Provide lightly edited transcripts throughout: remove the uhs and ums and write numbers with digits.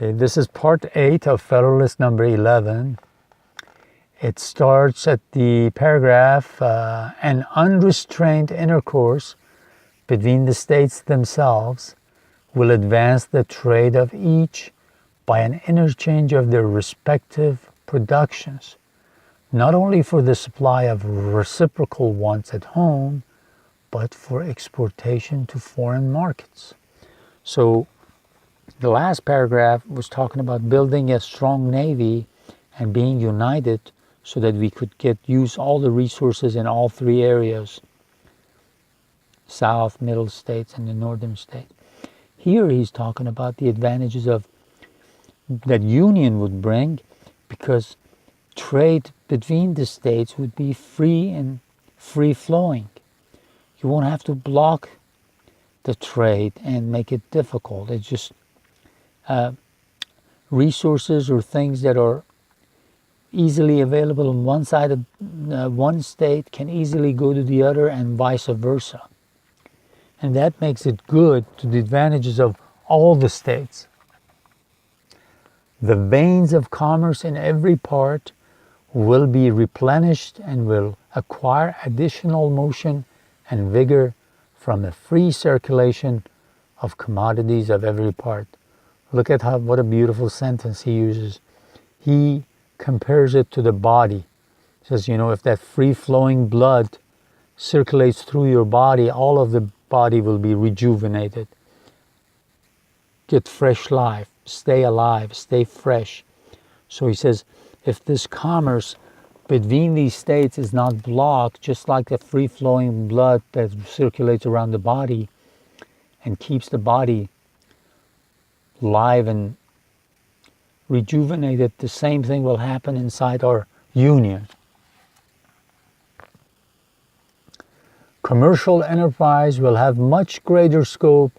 Okay, this is part 8 of Federalist number 11. It starts at the paragraph, an unrestrained intercourse between the states themselves will advance the trade of each by an interchange of their respective productions, not only for the supply of reciprocal wants at home, but for exportation to foreign markets. So the last paragraph was talking about building a strong navy and being united so that we could use all the resources in all three areas, South, Middle States, and the Northern States. Here he's talking about the advantages of that union would bring, because trade between the states would be free and free-flowing. You won't have to block the trade and make it difficult. It's just resources or things that are easily available on one side of one state can easily go to the other, and vice versa. And that makes it good to the advantages of all the states. The veins of commerce in every part will be replenished and will acquire additional motion and vigor from the free circulation of commodities of every part. Look at what a beautiful sentence he uses. He compares it to the body. He says, if that free-flowing blood circulates through your body, all of the body will be rejuvenated. Get fresh life, stay alive, stay fresh. So he says, if this commerce between these states is not blocked, just like the free-flowing blood that circulates around the body and keeps the body live and rejuvenated, the same thing will happen inside our union. Commercial enterprise will have much greater scope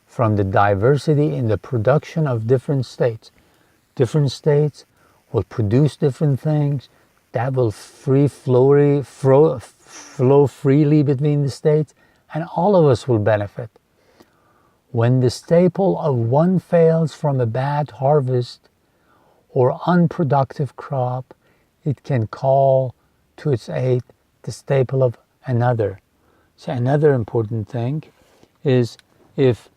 from the diversity in the production of different states. Different states will produce different things that will flow freely between the states, and all of us will benefit. When the staple of one fails from a bad harvest or unproductive crop, it can call to its aid the staple of another. So another important thing is, if,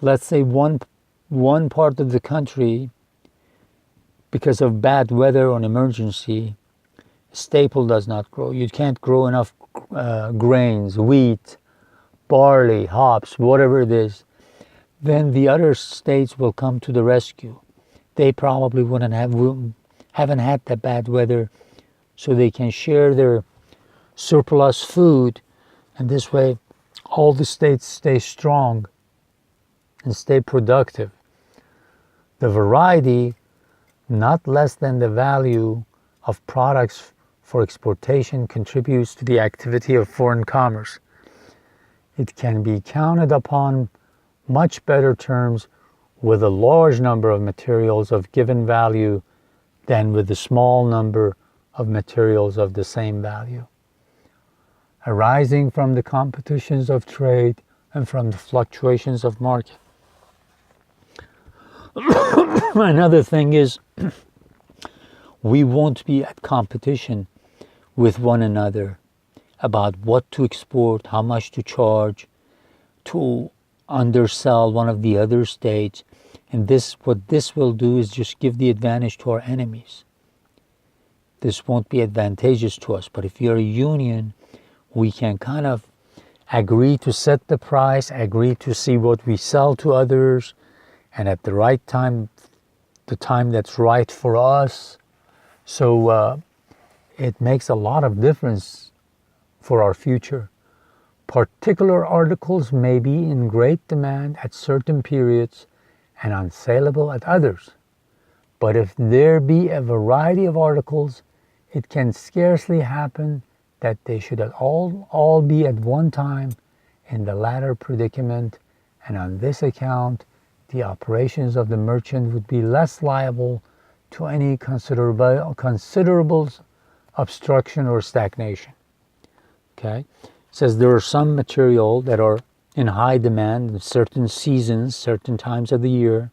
let's say, one part of the country, because of bad weather or an emergency, staple does not grow. You can't grow enough grains, wheat, barley, hops, whatever it is, then the other states will come to the rescue. They probably haven't had that bad weather, so they can share their surplus food, and this way all the states stay strong and stay productive. The variety, not less than the value of products for exportation, contributes to the activity of foreign commerce. It can be counted upon much better terms with a large number of materials of given value than with a small number of materials of the same value, arising from the competitions of trade and from the fluctuations of market. Another thing is, we won't be at competition with one another about what to export, how much to charge, to undersell one of the other states. And what this will do is just give the advantage to our enemies. This won't be advantageous to us, but if you're a union, we can kind of agree to set the price, agree to see what we sell to others, and at the right time, the time that's right for us. So it makes a lot of difference for our future. Particular articles may be in great demand at certain periods and unsaleable at others. But if there be a variety of articles, it can scarcely happen that they should all be at one time in the latter predicament, and on this account the operations of the merchant would be less liable to any considerable obstruction or stagnation. Okay? It says there are some material that are in high demand in certain seasons, certain times of the year,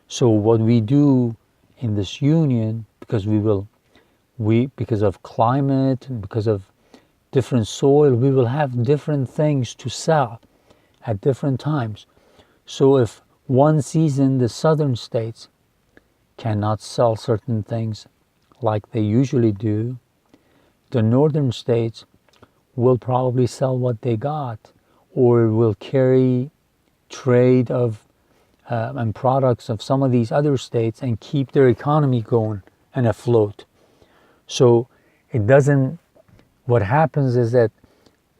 So what we do in this union, because because of climate and because of different soil, we will have different things to sell at different times. So if one season the southern states cannot sell certain things like they usually do, the northern states will probably sell what they got, or will carry trade of and products of some of these other states and keep their economy going and afloat. So it doesn't, what happens is that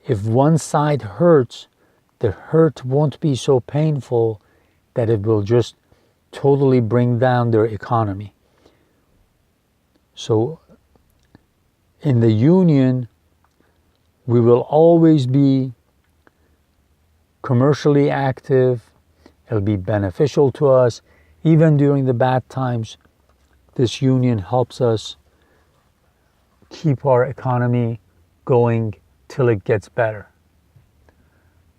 if one side hurts, the hurt won't be so painful that it will just totally bring down their economy. So in the union, we will always be commercially active. It'll be beneficial to us. Even during the bad times, this union helps us keep our economy going till it gets better.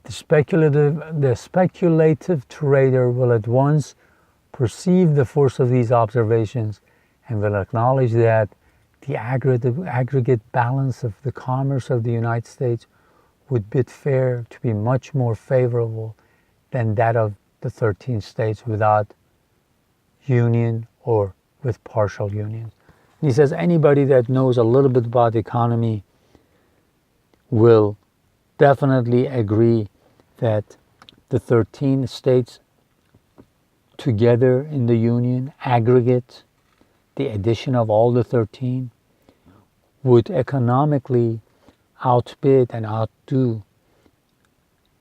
The speculative trader will at once perceive the force of these observations and will acknowledge that the aggregate balance of the commerce of the United States would bid fair to be much more favorable than that of the 13 states without union or with partial unions. And he says anybody that knows a little bit about economy will definitely agree that the 13 states together in the union, aggregate, the addition of all the 13, would economically outbid and outdo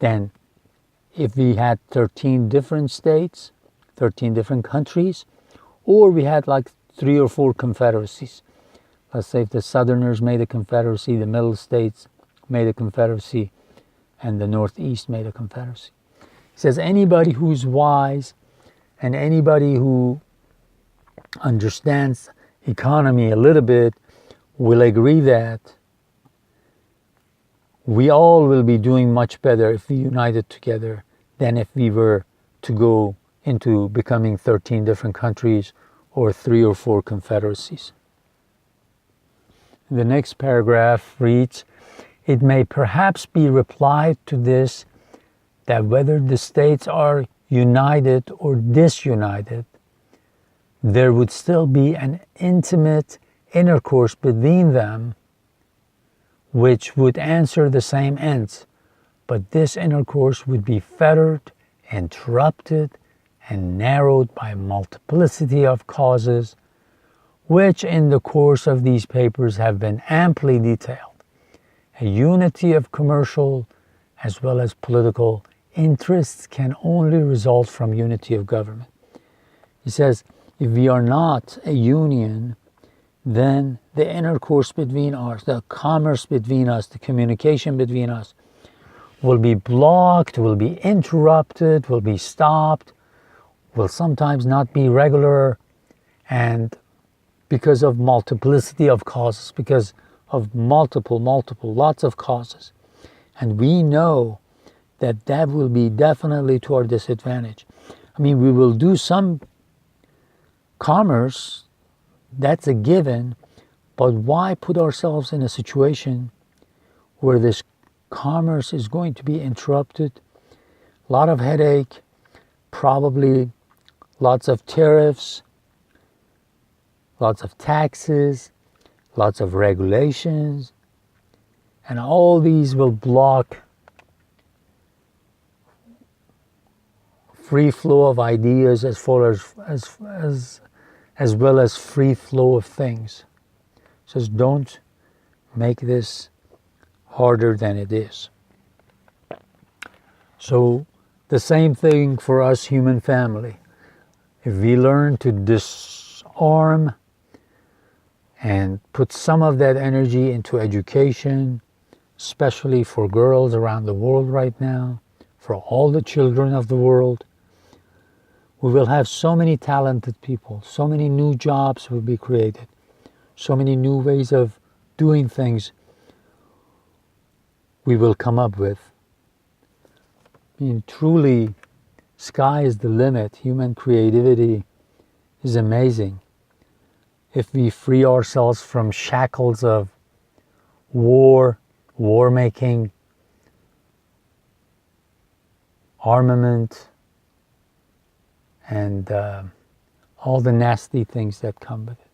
than if we had 13 different states, 13 different countries, or we had like 3 or 4 confederacies. Let's say if the Southerners made a confederacy, the Middle States made a confederacy, and the Northeast made a confederacy. He says anybody who's wise and anybody who understands economy a little bit will agree that we all will be doing much better if we united together than if we were to go into becoming 13 different countries or 3 or 4 confederacies. The next paragraph reads, "It may perhaps be replied to this that whether the states are united or disunited, there would still be an intimate intercourse between them which would answer the same ends, but this intercourse would be fettered, interrupted, and narrowed by a multiplicity of causes, which in the course of these papers have been amply detailed. A unity of commercial as well as political interests can only result from unity of government." He says, if we are not a union, then the intercourse between us, the commerce between us, the communication between us will be blocked, will be interrupted, will be stopped, will sometimes not be regular, and because of multiplicity of causes, because of multiple, lots of causes. And we know that that will be definitely to our disadvantage. I mean, we will do some commerce, that's a given, but why put ourselves in a situation where this commerce is going to be interrupted? A lot of headache, probably lots of tariffs, lots of taxes, lots of regulations, and all these will block free flow of ideas as well as free flow of things. It says don't make this harder than it is. So the same thing for us human family. If we learn to disarm and put some of that energy into education, especially for girls around the world right now, for all the children of the world, we will have so many talented people, so many new jobs will be created, so many new ways of doing things we will come up with. I mean, truly, sky is the limit. Human creativity is amazing. If we free ourselves from shackles of war, war making, armament, and all the nasty things that come with it.